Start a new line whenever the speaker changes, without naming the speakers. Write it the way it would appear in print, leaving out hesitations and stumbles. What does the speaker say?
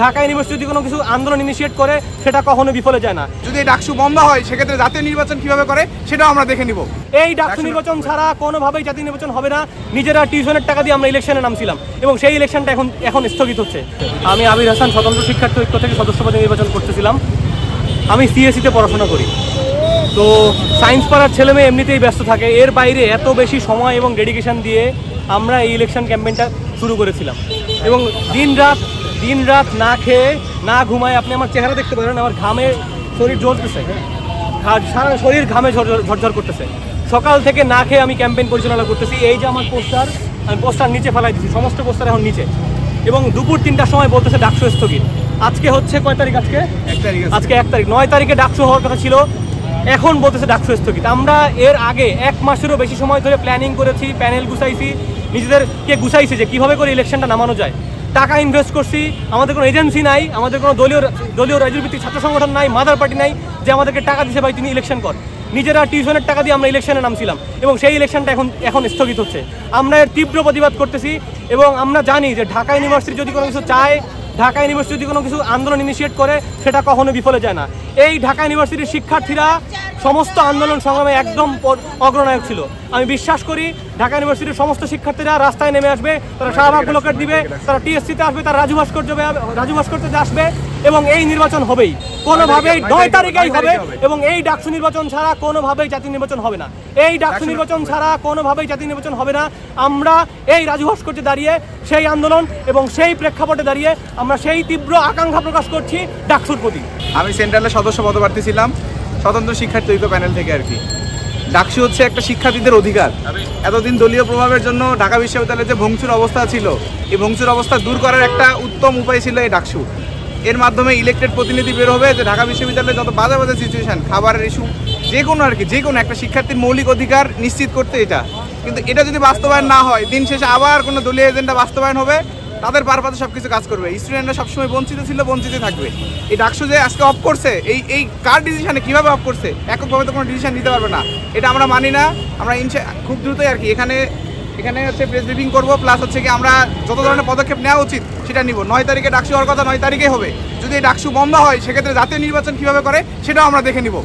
Dhaka university যদি কোনো কিছু আন্দোলন ইনিশিয়েট করে সেটা কখনো বিফলে যায় না।
যদি ডাকসু বন্ধ হয় সেক্ষেত্রে জাতীয় নির্বাচন কিভাবে করে সেটাও আমরা দেখে নিব।
এই ডাকসু নির্বাচন ছাড়া কোনোভাবেই জাতীয় নির্বাচন হবে না। নিজেরা টিউশনের টাকা দিয়ে আমরা ইলেকশনে নামছিলাম এবং সেই ইলেকশনটা এখন স্থগিত হচ্ছে। আমি আবির হাসান, স্বতন্ত্র শিক্ষার্থী ঐক্য থেকে সদস্যপদে নির্বাচন করতেছিলাম। আমি সিএসসিতে পড়াশোনা করি, তো সায়েন্স পড়ার ছেলে মেয়ে এমনিতেই ব্যস্ত থাকে, এর বাইরে এত বেশি সময় এবং ডেডিকেশন দিয়ে আমরা এই ইলেকশন ক্যাম্পেইনটা শুরু করেছিলাম এবং দিন রাত না খেয়ে না ঘুমায়, আপনি আমার চেহারা দেখতে পারেন, আমার ঘামে শরীর জ্বলতেছে, সারা শরীর ঘামে ঝরঝর করতেছে। সকাল থেকে না খেয়ে আমি ক্যাম্পেইন পরিচালনা করতেছি। এই যে আমার পোস্টার, আমি পোস্টার নিচে ফেলাই দিচ্ছি, সমস্ত পোস্টার এখন নিচে, এবং দুপুর 3টার সময় বলতেছে ডাকসু স্থগিত। আজকে হচ্ছে কয় তারিখ? আজকে 1 তারিখ। 9 তারিখে ডাকসু হওয়ার কথা ছিল, এখন বলতেছে ডাকসু স্থগিত। আমরা এর আগে 1 মাসেরও বেশি সময় ধরে প্ল্যানিং করেছি, প্যানেল গুছাইছি, নিজেদেরকে গুছাইছি যে কীভাবে করে ইলেকশনটা নামানো যায়। টাকা ইনভেস্ট করছি, আমাদের কোনো এজেন্সি নাই, আমাদের কোনো দলীয় রাজনৈতিক ছাত্র সংগঠন নাই, মাদার পার্টি নাই যে আমাদেরকে টাকা দিছে ভাই তুমি ইলেকশন কর। নিজেরা টিউশনের টাকা দিয়ে আমরা ইলেকশনে নামছিলাম এবং সেই ইলেকশনটা এখন স্থগিত হচ্ছে। আমরা এর তীব্র প্রতিবাদ করতেছি এবং আমরা জানি যে ঢাকা ইউনিভার্সিটি যদি কোনো কিছু চায়, ঢাকা ইউনিভার্সিটি যদি কোনো কিছু আন্দোলন ইনিশিয়েট করে সেটা কখনো বিফলে যায় না। এই ঢাকা ইউনিভার্সিটির শিক্ষার্থীরা সমস্ত আন্দোলন সংগ্রামে একদম অগ্রনায়ক ছিল। আমি বিশ্বাস করি ঢাকা ইউনিভার্সিটির সমস্ত শিক্ষার্থীরা রাস্তায় নেমে আসবে, তারা শাহবাগ ব্লকেট দিবে, তারা টিএসসিতে আসবে, তারা রাজু ভাস্কর্যে আসবে এবং এই নির্বাচন হবেই, কোনোভাবেই 9 তারিখেই হবে এবং এই ডাকসু নির্বাচন ছাড়া কোনোভাবেই জাতীয় নির্বাচন হবে না। এই ডাকসু নির্বাচন ছাড়া কোনোভাবেই জাতীয় নির্বাচন হবে না। আমরা এই রাজু ভাস্কর্যে দাঁড়িয়ে সেই আন্দোলন এবং সেই প্রেক্ষাপটে দাঁড়িয়ে আমরা সেই তীব্র আকাঙ্ক্ষা প্রকাশ করছি ডাকসুর প্রতি।
আমি সেন্ট্রালের সদস্য পদপ্রার্থী ছিলাম, স্বতন্ত্র শিক্ষার্থী ঐক্য প্যানেল থেকে আর কি। ডাকসু হচ্ছে একটা শিক্ষার্থীদের অধিকার। এতদিন দলীয় প্রভাবের জন্য ঢাকা বিশ্ববিদ্যালয়ে যে ভংসুর অবস্থা ছিল, এই ভংসুর অবস্থা দূর করার একটা উত্তম উপায় ছিল এই ডাকসু। এর মাধ্যমে ইলেক্টেড প্রতিনিধি বের হবে যে ঢাকা বিশ্ববিদ্যালয়ে যত বাজে বাজে সিচুয়েশন, খাবারের ইস্যু, যে কোনো একটা শিক্ষার্থীর মৌলিক অধিকার নিশ্চিত করতে এটা। কিন্তু এটা যদি বাস্তবায়ন না হয়, দিন শেষে আবার কোনো দলীয় এজেন্ডা বাস্তবায়ন হবে, তাদের পারপাসে সব কিছু কাজ করবে। স্টুডেন্টরা সবসময় বঞ্চিত ছিল, বঞ্চিত থাকবে। এই ডাকসু যে আজকে অফ করছে, এই কার ডিসিশনে কীভাবে অফ করছে, এককভাবে তো কোনো ডিসিশন নিতে পারবে না, এটা আমরা মানি না। আমরা খুব দ্রুতই আর কি এখানে হচ্ছে প্রেস ব্রিফিং করবো, প্লাস হচ্ছে কি আমরা যত ধরনের পদক্ষেপ নেওয়া উচিত সেটা নিব। 9 তারিখে ডাকসু হওয়ার কথা 9 তারিখেই হবে। যদি এই ডাকসু বন্ধ হয় সেক্ষেত্রে জাতীয় নির্বাচন কীভাবে করে সেটাও আমরা দেখে নিব।